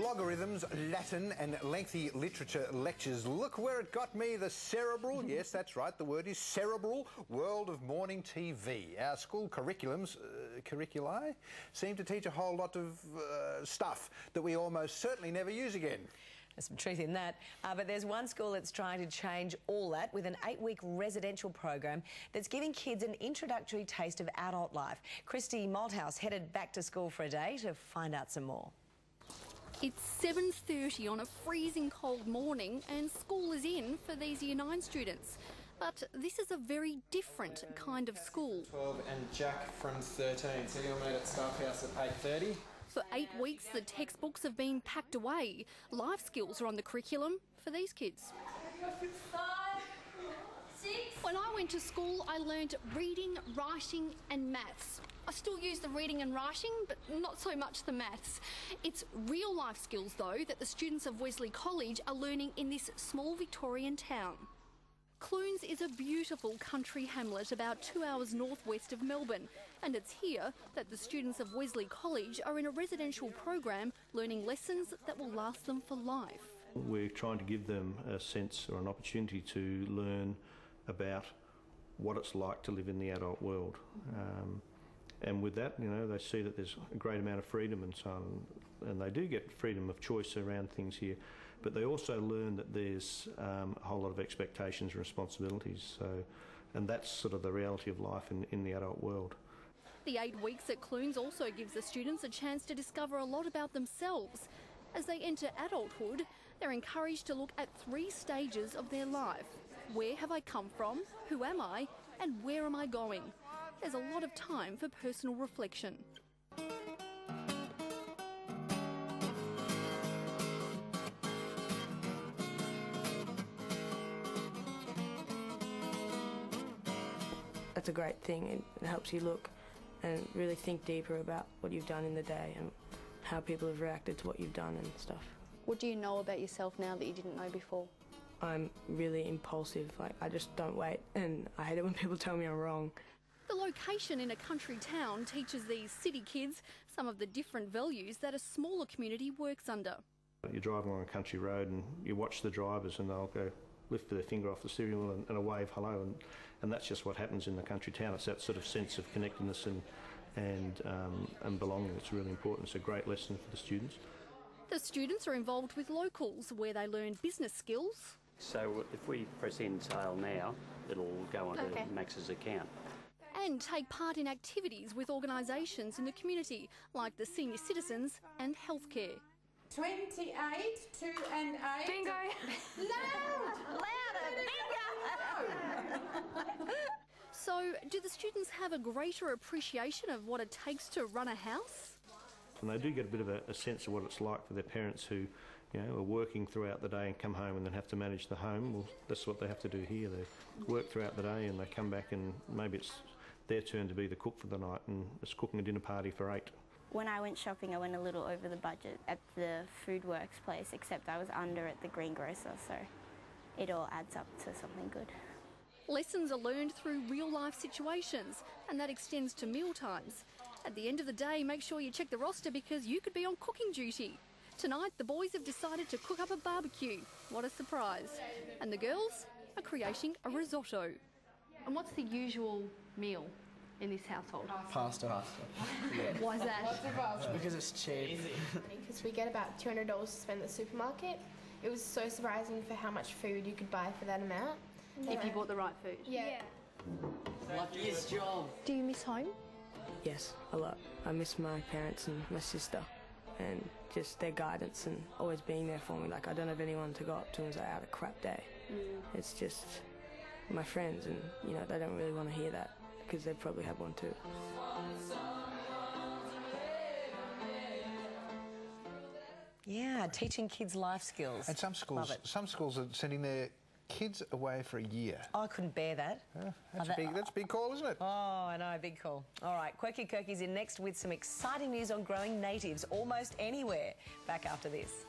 Logarithms, Latin and lengthy literature lectures. Look where it got me, the cerebral, yes, that's right, the word is cerebral, world of morning TV. Our school curriculi seem to teach a whole lot of stuff that we almost certainly never use again. There's some truth in that. But there's one school that's trying to change all that with an 8-week residential program that's giving kids an introductory taste of adult life. Christy Malthouse headed back to school for a day to find out some more. It's 7:30 on a freezing cold morning and school is in for these Year 9 students. But this is a very different kind of school. 12 and Jack from 13, so you'll meet at Staff House at 8:30. For 8 weeks, the textbooks have been packed away. Life skills are on the curriculum for these kids. 5, 6. When I went to school, I learned reading, writing and maths. I still use the reading and writing, but not so much the maths. It's real life skills, though, that the students of Wesley College are learning in this small Victorian town. Clunes is a beautiful country hamlet about 2 hours northwest of Melbourne, and it's here that the students of Wesley College are in a residential program learning lessons that will last them for life. We're trying to give them a sense or an opportunity to learn about what it's like to live in the adult world. And with that, you know, they see that there's a great amount of freedom and so on, and they do get freedom of choice around things here, but they also learn that there's a whole lot of expectations and responsibilities, and that's sort of the reality of life in the adult world. The 8 weeks at Clunes also gives the students a chance to discover a lot about themselves. As they enter adulthood, they're encouraged to look at 3 stages of their life. Where have I come from? Who am I? And where am I going? There's a lot of time for personal reflection. That's a great thing. It helps you look and really think deeper about what you've done in the day and how people have reacted to what you've done and stuff. What do you know about yourself now that you didn't know before? I'm really impulsive. I just don't wait, and I hate it when people tell me I'm wrong. The location in a country town teaches these city kids some of the different values that a smaller community works under. You drive along a country road and you watch the drivers and they'll go lift their finger off the steering wheel and a wave hello, and that's just what happens in the country town. It's that sort of sense of connectedness and belonging that's really important. It's a great lesson for the students. The students are involved with locals where they learn business skills. So if we press entail now, it'll go onto Max's account. And take part in activities with organisations in the community, like the senior citizens and healthcare. 28, 2 and 8. Bingo! Loud! Louder! Bingo! So, do the students have a greater appreciation of what it takes to run a house? And they do get a bit of a sense of what it's like for their parents who, you know, are working throughout the day and come home and then have to manage the home. Well, that's what they have to do here. They work throughout the day and they come back and maybe it's their turn to be the cook for the night and it's cooking a dinner party for 8. When I went shopping, I went a little over the budget at the Food Works place, except I was under at the greengrocer, so it all adds up to something good. Lessons are learned through real-life situations, and that extends to mealtimes. At the end of the day, make sure you check the roster because you could be on cooking duty. Tonight, the boys have decided to cook up a barbecue. What a surprise. And the girls are creating a risotto. And what's the usual meal in this household? Pasta. Yeah. Why is that? Because it's cheap. Because we get about $200 to spend at the supermarket. It was so surprising for how much food you could buy for that amount. If you bought the right food. Yeah. Luckiest job. Do you miss home? Yes, a lot. I miss my parents and my sister and just their guidance and always being there for me. Like, I don't have anyone to go up to and say I had a crap day. It's just my friends, and, you know, they don't really want to hear that because they probably have one too. Yeah, teaching kids life skills. And some schools are sending their kids away for a year. Oh, I couldn't bear that. Yeah, that's a big call, isn't it? Oh, I know, big call. All right, Quirky Kirky's in next with some exciting news on growing natives almost anywhere. Back after this.